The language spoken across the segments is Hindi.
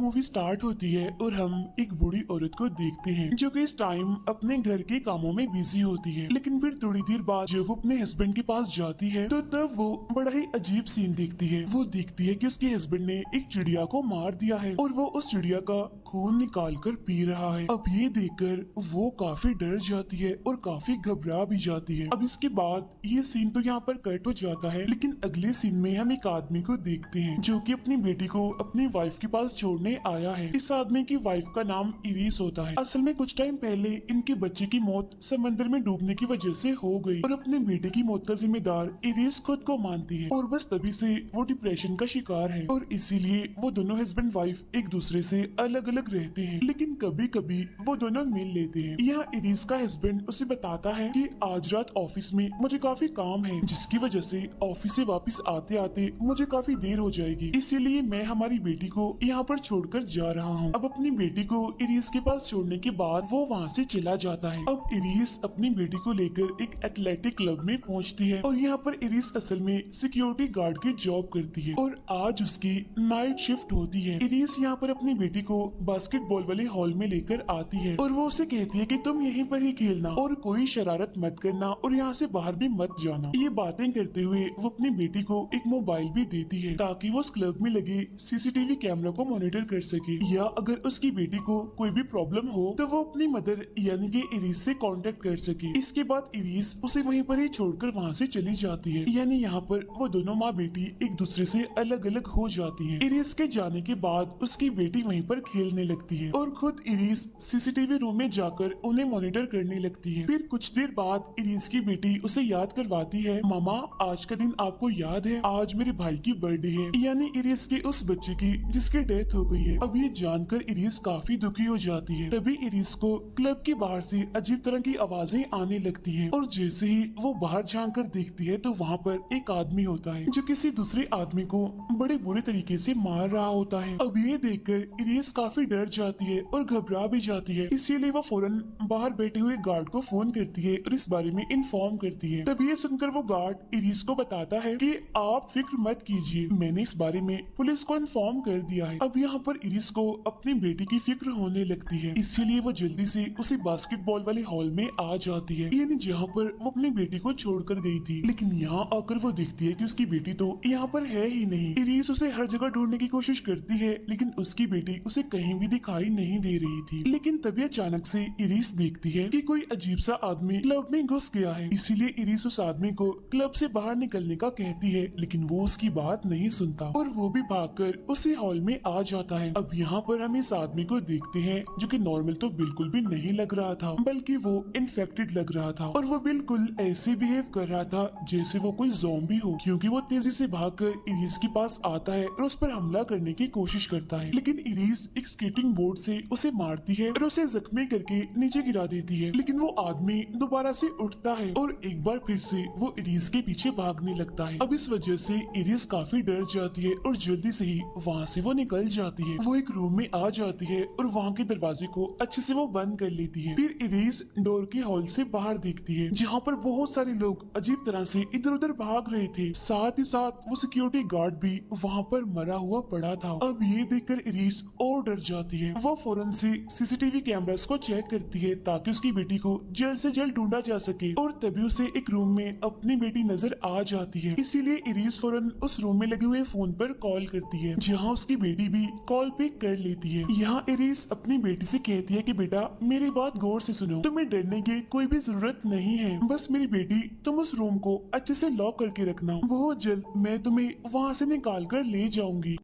मूवी स्टार्ट होती है और हम एक बूढ़ी औरत को देखते हैं जो कि इस टाइम अपने घर के कामों में बिजी होती है। लेकिन फिर थोड़ी देर बाद जब वो अपने हस्बैंड के पास जाती है तो तब वो बड़ा ही अजीब सीन देखती है। वो देखती है कि उसके हस्बैंड ने एक चिड़िया को मार दिया है और वो उस चिड़िया का खून निकाल कर पी रहा है। अब ये देखकर वो काफी डर जाती है और काफी घबरा भी जाती है। अब इसके बाद ये सीन तो यहाँ पर कट हो जाता है, लेकिन अगले सीन में हम एक आदमी को देखते हैं जो कि अपनी बेटी को अपनी वाइफ के पास छोड़ने आया है। इस आदमी की वाइफ का नाम इरिस होता है। असल में कुछ टाइम पहले इनके बच्चे की मौत समंदर में डूबने की वजह से हो गई और अपने बेटे की मौत का जिम्मेदार इरिस खुद को मानती है और बस तभी से वो डिप्रेशन का शिकार है और इसीलिए वो दोनों हस्बैंड वाइफ एक दूसरे से अलग अलग रहते हैं। लेकिन कभी कभी वो दोनों मिल लेते हैं। यहाँ इरिस का हस्बैंड उसे बताता है कि आज रात ऑफिस में मुझे काफी काम है जिसकी वजह से ऑफिस से वापस आते आते मुझे काफी देर हो जाएगी, इसीलिए मैं हमारी बेटी को यहाँ पर छोड़कर जा रहा हूँ। अब अपनी बेटी को इरिस के पास छोड़ने के बाद वो वहाँ से चला जाता है। अब इरिस अपनी बेटी को लेकर एक एथलेटिक क्लब में पहुँचती है और यहाँ पर इरिस असल में सिक्योरिटी गार्ड की जॉब करती है और आज उसकी नाइट शिफ्ट होती है। इरिस यहाँ पर अपनी बेटी को बास्केटबॉल वाले हॉल में लेकर आती है और वो उसे कहती है कि तुम यहीं पर ही खेलना और कोई शरारत मत करना और यहाँ से बाहर भी मत जाना। ये बातें करते हुए वो अपनी बेटी को एक मोबाइल भी देती है ताकि वो उस क्लब में लगे सीसीटीवी कैमरा को मॉनिटर कर सके, या अगर उसकी बेटी को कोई भी प्रॉब्लम हो तो वो अपनी मदर यानी कि इरिस से कांटेक्ट कर सके। इसके बाद इरिस उसे वहीं पर ही छोड़कर वहाँ से चली जाती है। यानी यहाँ पर वो दोनों माँ बेटी एक दूसरे से अलग अलग हो जाती हैं। इरिस के जाने के बाद उसकी बेटी वहीं पर खेलने लगती है और खुद इरिस सीसीटीवी रूम में जाकर उन्हें मॉनिटर करने लगती है। फिर कुछ देर बाद इरिस की बेटी उसे याद करवाती है, मामा आज का दिन आपको याद है, आज मेरे भाई की बर्थडे है, यानी इरिस के उस बच्चे की जिसकी डेथ हो गई है। अब ये जानकर इरिस काफी दुखी हो जाती है। तभी इरिस को क्लब के बाहर से अजीब तरह की आवाजें आने लगती हैं और जैसे ही वो बाहर झांक कर देखती है तो वहाँ पर एक आदमी होता है जो किसी दूसरे आदमी को बड़े बुरे तरीके से मार रहा होता है। अब ये देखकर इरिस काफी डर जाती है और घबरा भी जाती है, इसीलिए वो फौरन बाहर बैठे हुए गार्ड को फोन करती है और इस बारे में इन्फॉर्म करती है। तभी ये सुनकर वो गार्ड इरिस को बताता है कि आप फिक्र मत कीजिए, मैंने इस बारे में पुलिस को इन्फॉर्म कर दिया है। अब यहाँ पर इरिस को अपनी बेटी की फिक्र होने लगती है, इसीलिए वो जल्दी से उसी बास्केटबॉल वाले हॉल में आ जाती है, यानी जहाँ पर वो अपनी बेटी को छोड़कर गई थी। लेकिन यहाँ आकर वो देखती है कि उसकी बेटी तो यहाँ पर है ही नहीं। इरिस उसे हर जगह ढूंढने की कोशिश करती है लेकिन उसकी बेटी उसे कहीं भी दिखाई नहीं दे रही थी। लेकिन तभी अचानक से इरिस देखती है कि कोई अजीब सा आदमी क्लब में घुस गया है, इसीलिए इरिस उस आदमी को क्लब से बाहर निकलने का कहती है, लेकिन वो उसकी बात नहीं सुनता और वो भी भागकर उसी हॉल में आ जाता है। अब यहाँ पर हम इस आदमी को देखते हैं जो कि नॉर्मल तो बिल्कुल भी नहीं लग रहा था, बल्कि वो इन्फेक्टेड लग रहा था और वो बिल्कुल ऐसे बिहेव कर रहा था जैसे वो कोई ज़ॉम्बी हो, क्योंकि वो तेजी से भागकर इरिस के पास आता है और उस पर हमला करने की कोशिश करता है। लेकिन इरिस एक स्केटिंग बोर्ड से उसे मारती है और उसे जख्मी करके नीचे गिरा देती है। लेकिन वो आदमी दोबारा से उठता है और एक बार फिर से वो इरिस के पीछे भागने लगता है। अब इस वजह से इरिस काफी डर जाती है और जल्दी से ही वहाँ से वो निकल जाती है। वो एक रूम में आ जाती है और वहाँ के दरवाजे को अच्छे से वो बंद कर लेती है। फिर इरिस डोर के हॉल से बाहर देखती है जहाँ पर बहुत सारे लोग अजीब तरह से इधर उधर भाग रहे थे, साथ ही साथ वो सिक्योरिटी गार्ड भी वहाँ पर मरा हुआ पड़ा था। अब ये देखकर इरिस और डर जाती है। वो फौरन से सीसीटीवी कैमरास को चेक करती है ताकि उसकी बेटी को जल्द से जल्द ढूंढा जा सके और तभी उसे एक रूम में अपनी बेटी नजर आ जाती है, इसीलिए इरिस फौरन उस रूम में लगे हुए फोन पर कॉल करती है जहाँ उसकी बेटी भी कॉल पिक कर लेती है। यहाँ इरिस अपनी बेटी से कहती है कि बेटा मेरी बात गौर से सुनो, तुम्हें डरने की कोई भी जरूरत नहीं है, बस मेरी बेटी तुम उस रूम को अच्छे से लॉक करके रखना, बहुत जल्द मैं तुम्हें वहाँ से निकाल कर ले जाऊंगी।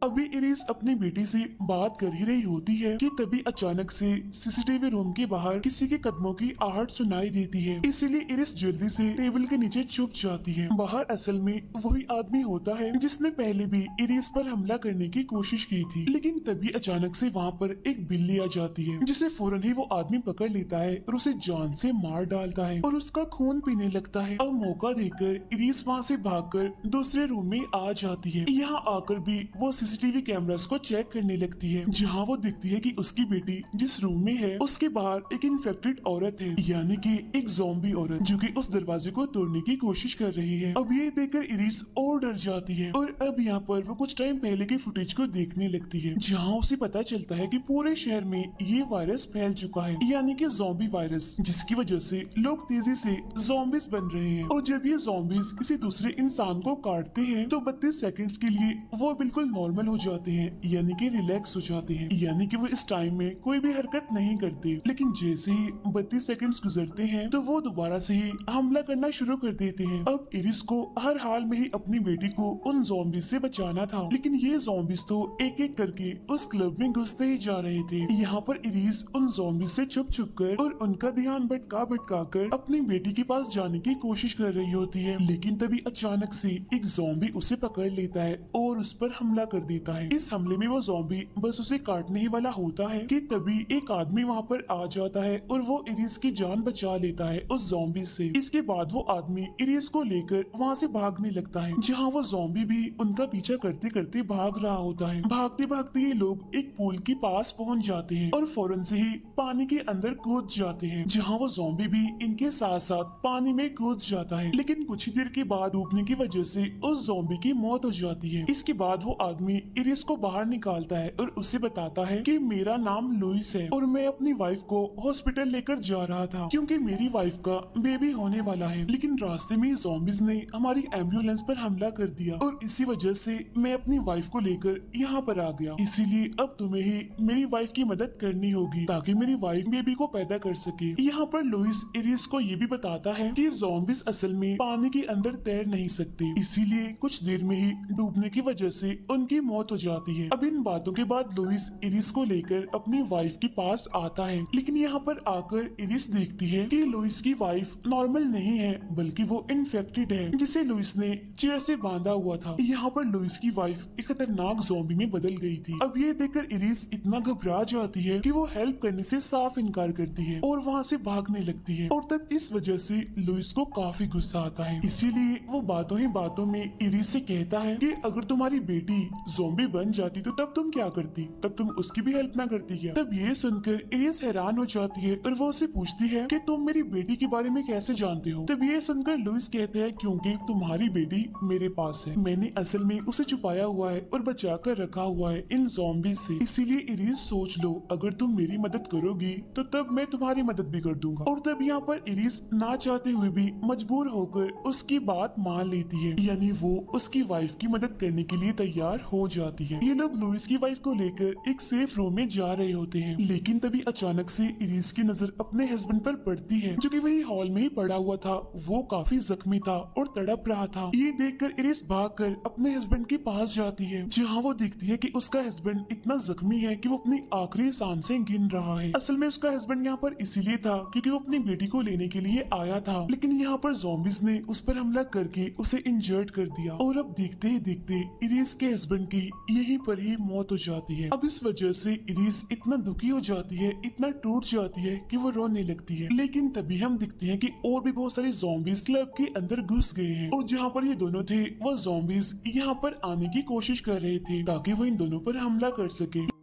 अभी इरिस अपनी बेटी से बात कर ही रही होती है कि तभी अचानक से सीसीटीवी रूम के बाहर किसी के कदमों की आहट सुनाई देती है, इसीलिए इरिस जल्दी से टेबल के नीचे छुप जाती है। बाहर असल में वही आदमी होता है जिसने पहले भी इरिस पर हमला करने की कोशिश की थी। लेकिन तभी अचानक से वहाँ पर एक बिल्ली आ जाती है जिसे फौरन ही वो आदमी पकड़ लेता है और उसे जान से मार डालता है और उसका खून पीने लगता है। अब मौका देकर इरिस वहाँ से भागकर दूसरे रूम में आ जाती है। यहाँ आकर भी वो सीसीटीवी कैमरास को चेक करने लगती है, जहाँ वो देखती है कि उसकी बेटी जिस रूम में है उसके बाहर एक इन्फेक्टेड औरत है, यानी कि एक ज़ॉम्बी औरत जो कि उस दरवाजे को तोड़ने की कोशिश कर रही है। अब ये देखकर इरिस और डर जाती है और अब यहाँ पर वो कुछ टाइम पहले के फुटेज को देखने लगती है, जहाँ उसे पता चलता है कि पूरे शहर में ये वायरस फैल चुका है, यानी कि ज़ॉम्बी वायरस, जिसकी वजह से लोग तेजी से ज़ॉम्बीज बन रहे हैं। और जब ये ज़ॉम्बीज किसी दूसरे इंसान को काटते हैं तो 32 सेकंड्स के लिए वो बिल्कुल नॉर्मल हो जाते हैं, यानी कि रिलैक्स हो जाते हैं, यानी कि वो इस टाइम में कोई भी हरकत नहीं करते। लेकिन जैसे ही 32 सेकंड्स गुजरते हैं तो वो दोबारा से ही हमला करना शुरू कर देते हैं। अब इरिस को हर हाल में ही अपनी बेटी को उन ज़ॉम्बीज से बचाना था, लेकिन ये ज़ॉम्बीज तो एक एक करके उस क्लब में घुसते ही जा रहे थे। यहाँ पर इरिस उन ज़ॉम्बीज से छुप छुप कर और उनका ध्यान भटका भटका कर अपनी बेटी के पास जाने की कोशिश कर रही होती है, लेकिन तभी अचानक से एक ज़ॉम्बी उसे पकड़ लेता है और उस पर हमला कर देता है। इस हमले में वो ज़ॉम्बी बस उसे काटने ही वाला होता है कि तभी एक आदमी वहाँ पर आ जाता है और वो इरिस की जान बचा लेता है उस ज़ॉम्बी से। इसके बाद वो आदमी इरिस को लेकर वहाँ से भागने लगता है, जहाँ वो ज़ॉम्बी भी उनका पीछा करते करते भाग रहा होता है। भागते भागते ये लोग एक पूल के पास पहुँच जाते हैं और फौरन से ही पानी के अंदर कूद जाते हैं, जहाँ वो ज़ॉम्बी भी इनके साथ साथ पानी में कूद जाता है। लेकिन कुछ ही देर के बाद डूबने की वजह से उस ज़ॉम्बी की मौत हो जाती है। इसके बाद वो आदमी इरिस को बाहर निकालता है और उसे बताता है कि मेरा नाम लुइस है और मैं अपनी वाइफ को हॉस्पिटल लेकर जा रहा था क्योंकि मेरी वाइफ का बेबी होने वाला है, लेकिन रास्ते में ज़ॉम्बीज ने हमारी एम्बुलेंस पर हमला कर दिया और इसी वजह से मैं अपनी वाइफ को लेकर यहाँ पर आ गया। इसीलिए अब तुम्हें ही मेरी वाइफ की मदद करनी होगी ताकि मेरी वाइफ बेबी को पैदा कर सके। यहाँ पर लुइस इरिस को ये भी बताता है कि ज़ॉम्बीज असल में पानी के अंदर तैर नहीं सकते, इसीलिए कुछ देर में ही डूबने की वजह से उनकी मौत हो जाती है। अब इन बातों के बाद लुइस इरिस को लेकर अपनी वाइफ के पास आता है, लेकिन यहाँ पर आकर इरिस देखती है कि लुइस की वाइफ नॉर्मल नहीं है बल्कि वो इन्फेक्टेड है, जिसे लुइस ने चेयर से बांधा हुआ था। यहाँ पर लुइस की वाइफ एक खतरनाक ज़ॉम्बी में बदल गई थी। अब ये देखकर इरिस इतना घबरा जाती है कि वो हेल्प करने से साफ इनकार करती है और वहाँ से भागने लगती है। और तब इस वजह से लुइस को काफी गुस्सा आता है, इसीलिए वो बातों ही बातों में इरिस से कहता है कि अगर तुम्हारी बेटी ज़ॉम्बी बन जाती तो तब तुम क्या करती, तब तुम उसकी भी हेल्प ना करती क्या? तब ये सुनकर इरिस हैरान हो जाती है और वो उससे पूछती है कि तुम मेरी बेटी के बारे में कैसे जानते हो? तब ये सुनकर लुइस कहते हैं क्योंकि तुम्हारी बेटी मेरे पास है, मैंने असल में उसे छुपाया हुआ है और बचा कर रखा हुआ है इन ज़ॉम्बीज से। इसीलिए इरिस सोच लो अगर तुम मेरी मदद करोगी तो तब मैं तुम्हारी मदद भी कर दूंगा। और तब यहाँ पर इरिस ना चाहते हुए भी मजबूर होकर उसकी बात मान लेती है, यानी वो उसकी वाइफ की मदद करने के लिए तैयार हो जाती है। ये लोग लुइस की वाइफ को लेकर एक सेफ रूम में जा रहे होते हैं, लेकिन तभी अचानक से इरिस की नजर अपने हस्बैंड पर पड़ती है, जो कि वही हॉल में ही पड़ा हुआ था। वो काफी जख्मी था और तड़प रहा था। ये देखकर इरिस भागकर अपने हस्बैंड के पास जाती है, जहाँ वो देखती है कि उसका हस्बैंड इतना जख्मी है कि वो अपनी आखिरी सांसें गिन रहा है। असल में उसका हस्बैंड यहाँ पर इसीलिए था क्योंकि वो अपनी बेटी को लेने के लिए आया था, लेकिन यहाँ पर ज़ॉम्बीज ने उस पर हमला करके उसे इंजर्ड कर दिया और अब देखते ही देखते इरिस के हस्बैंड की यहीं पर ही मौत हो जाती है। अब इस वजह से इरिस इतना दुखी हो जाती है, इतना टूट जाती है कि वो रोने लगती है। लेकिन तभी हम दिखते हैं कि और भी बहुत सारे ज़ॉम्बीज क्लब के अंदर घुस गए हैं और जहाँ पर ये दोनों थे वो ज़ॉम्बीज यहाँ पर आने की कोशिश कर रहे थे ताकि वो इन दोनों पर हमला कर सके।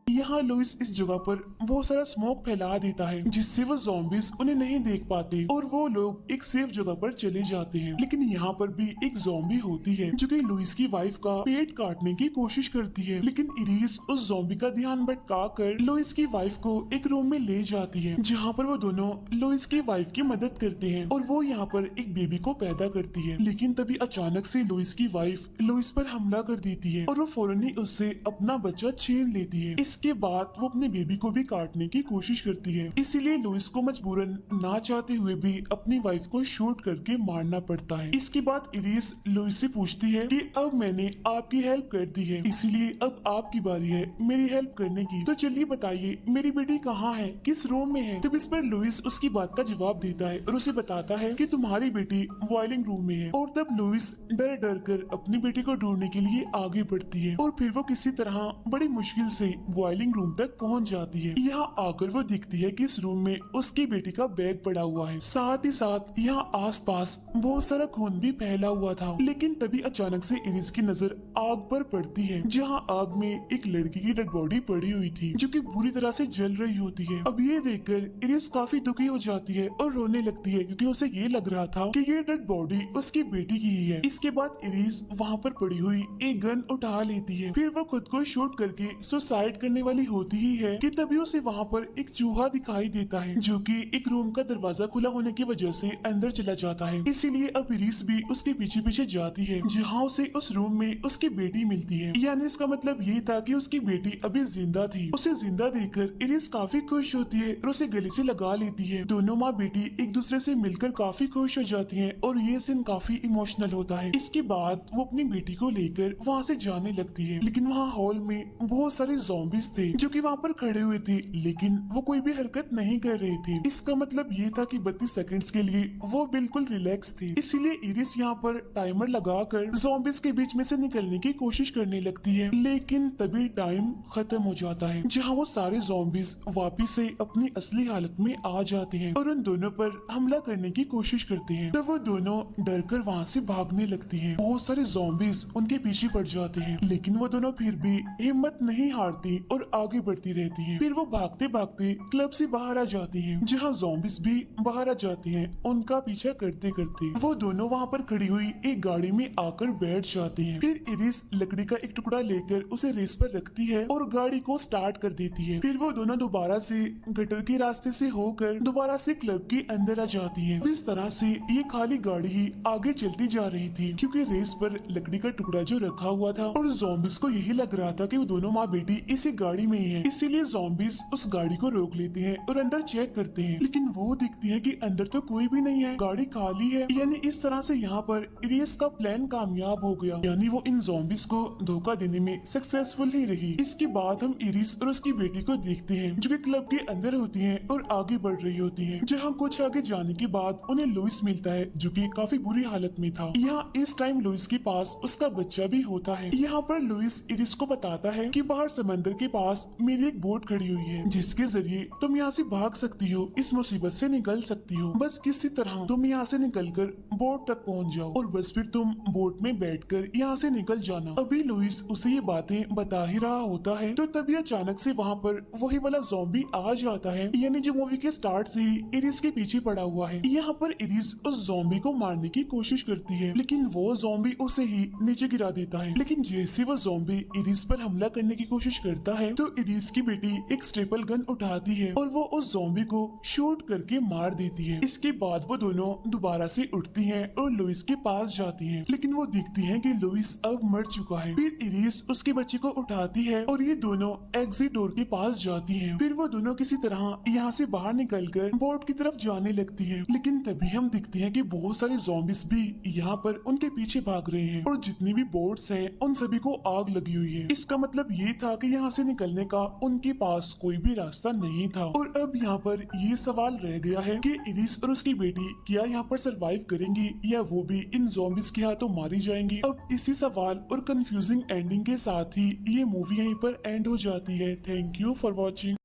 यहाँ लुइस इस जगह पर बहुत सारा स्मोक फैला देता है जिससे वो ज़ॉम्बीज उन्हें नहीं देख पाते और वो लोग एक सेफ जगह पर चले जाते हैं। लेकिन यहाँ पर भी एक ज़ॉम्बी होती है जो कि लुइस की वाइफ का पेट काटने की कोशिश करती है, लेकिन इरिस उस ज़ॉम्बी का ध्यान भटका कर लुइस की वाइफ को एक रूम में ले जाती है, जहाँ पर वो दोनों लुइस की वाइफ की मदद करते हैं और वो यहाँ पर एक बेबी को पैदा करती है। लेकिन तभी अचानक से लुइस की वाइफ लुइस पर हमला कर देती है और वो फौरन ही उससे अपना बच्चा छीन लेती है। इसके बाद वो अपने बेबी को भी काटने की कोशिश करती है, इसीलिए लुइस को मजबूरन ना चाहते हुए भी अपनी वाइफ को शूट करके मारना पड़ता है। इसके बाद इरिस लुइस से पूछती है कि अब मैंने आपकी हेल्प कर दी है, इसीलिए अब आपकी बारी है मेरी हेल्प करने की, तो चलिए बताइए मेरी बेटी कहाँ है, किस रूम में है? तब इस पर लुइस उसकी बात का जवाब देता है और उसे बताता है कि तुम्हारी बेटी बॉइलिंग रूम में है। और तब लुइस डर डर कर अपनी बेटी को ढूंढने के लिए आगे बढ़ती है और फिर वो किसी तरह बड़ी मुश्किल से बॉइलिंग ट्रैवलिंग रूम तक पहुंच जाती है। यहाँ आकर वो दिखती है कि इस रूम में उसकी बेटी का बैग पड़ा हुआ है। साथ ही साथ यहाँ आसपास बहुत सारा खून भी फैला हुआ था। लेकिन तभी अचानक से इरिस की नजर आग पर पड़ती है, जहाँ आग में एक लड़की की डेड बॉडी पड़ी हुई थी जो कि बुरी तरह से जल रही होती है। अब ये देखकर इरिस काफी दुखी हो जाती है और रोने लगती है, क्योंकि उसे ये लग रहा था कि ये डेड बॉडी उसकी बेटी की ही है। इसके बाद इरिस वहाँ पर पड़ी हुई एक गन उठा लेती है। फिर वो खुद को शूट करके सुसाइड करने वाली होती ही है कि तभी उसे वहाँ पर एक चूहा दिखाई देता है, जो कि एक रूम का दरवाजा खुला होने की वजह से अंदर चला जाता है। इसीलिए अब इरिस भी उसके पीछे पीछे जाती है, जहाँ उसे उस रूम में उसकी बेटी मिलती है। यानी इसका मतलब ये था कि उसकी बेटी अभी जिंदा थी। उसे जिंदा देखकर इरिस काफी खुश होती है और उसे गले से लगा लेती है। दोनों माँ बेटी एक दूसरे से मिलकर काफी खुश हो जाती हैं और ये सीन काफी इमोशनल होता है। इसके बाद वो अपनी बेटी को लेकर वहाँ से जाने लगती है, लेकिन वहाँ हॉल में बहुत सारे ज़ॉम्बीज थे जो कि वहाँ पर खड़े हुए थे, लेकिन वो कोई भी हरकत नहीं कर रहे थे। इसका मतलब ये था कि 32 सेकंड्स के लिए वो बिल्कुल रिलैक्स थे। इसीलिए इरिस यहाँ पर टाइमर लगाकर ज़ॉम्बीज के बीच में से निकलने की कोशिश करने लगती है, लेकिन तभी टाइम खत्म हो जाता है, जहाँ वो सारे ज़ॉम्बीज वापिस से अपनी असली हालत में आ जाते हैं और उन दोनों पर हमला करने की कोशिश करते हैं। तो वो दोनों डर कर वहाँ से भागने लगती हैं। बहुत सारे ज़ॉम्बीज उनके पीछे पड़ जाते हैं, लेकिन वो दोनों फिर भी हिम्मत नहीं हारती और आगे बढ़ती रहती हैं। फिर वो भागते भागते क्लब से बाहर आ जाती हैं, जहाँ ज़ॉम्बीज भी बाहर आ जाते हैं उनका पीछा करते करते। वो दोनों वहाँ पर खड़ी हुई एक गाड़ी में आकर बैठ जाते हैं। फिर इरिस लकड़ी का एक टुकड़ा लेकर उसे रेस पर रखती है और गाड़ी को स्टार्ट कर देती है। फिर वो दोनों दोबारा से गटर के रास्ते से होकर दोबारा से क्लब के अंदर आ जाती हैं। इस तरह से ये खाली गाड़ी ही आगे चलती जा रही थी, क्योंकि रेस पर लकड़ी का टुकड़ा जो रखा हुआ था और ज़ॉम्बीज को यही लग रहा था कि वो दोनों माँ बेटी इसी गाड़ी में ही है। इसीलिए ज़ॉम्बीज उस गाड़ी को रोक लेते हैं और अंदर चेक करते हैं, लेकिन वो दिखती है कि अंदर तो कोई भी नहीं है, गाड़ी खाली है। यानी इस तरह से यहाँ पर इरिस का प्लान कामयाब हो गया, यानी वो इन ज़ॉम्बीज को धोखा देने में सक्सेसफुल ही रही। इसके बाद हम इरिस और उसकी बेटी को देखते हैं, जो कि क्लब के अंदर होती हैं और आगे बढ़ रही होती हैं, जहाँ कुछ आगे जाने के बाद उन्हें लुइस मिलता है, जो कि काफी बुरी हालत में था। यहाँ इस टाइम लुइस के पास उसका बच्चा भी होता है। यहाँ पर लुइस इरिस को बताता है कि बाहर समंदर के पास मेरी एक बोट खड़ी हुई है, जिसके जरिए तुम यहाँ से भाग सकती हो, इस मुसीबत से निकल सकती हो। बस किसी तरह तुम यहाँ से निकलकर बोट तक पहुँच जाओ और बस फिर तुम बोट में बैठकर यहाँ से निकल जाना। अभी लुइस उसे ये बातें बता ही रहा होता है, तो तभी अचानक से वहाँ पर वही वाला ज़ॉम्बी आ जाता है, यानी जो मूवी के स्टार्ट से ही इरिस के पीछे पड़ा हुआ है। यहाँ पर इरिस उस ज़ॉम्बी को मारने की कोशिश करती है, लेकिन वो ज़ॉम्बी उसे ही नीचे गिरा देता है। लेकिन जैसे वो ज़ॉम्बी इरिस पर हमला करने की कोशिश करता है, तो इरिस की बेटी एक स्टेपल गन उठाती है और वो उस ज़ॉम्बी को शूट करके मार देती है। इसके बाद वो दोनों दोबारा से उठती हैं और लुइस के पास जाती हैं, लेकिन वो देखती हैं कि लुइस अब मर चुका है। फिर इरिस उसके बच्चे को उठाती है और ये दोनों एग्जिट डोर के पास जाती हैं। फिर वो दोनों किसी तरह यहाँ से बाहर निकलकर बोट की तरफ जाने लगती हैं, लेकिन तभी हम देखते हैं कि बहुत सारे ज़ॉम्बीज भी यहाँ पर उनके पीछे भाग रहे हैं और जितनी भी बोट्स हैं उन सभी को आग लगी हुई है। इसका मतलब ये था कि यहाँ से निकलने का उनके पास कोई भी रास्ता नहीं था। और अब यहाँ पर ये सवाल रह गया है कि इरिस और उसकी बेटी क्या यहाँ पर सरवाइव करेंगी या वो भी इन ज़ॉम्बीज के हाथों मारी जाएंगी। अब इसी सवाल और कंफ्यूजिंग एंडिंग के साथ ही ये मूवी यहीं पर एंड हो जाती है। Thank you for watching.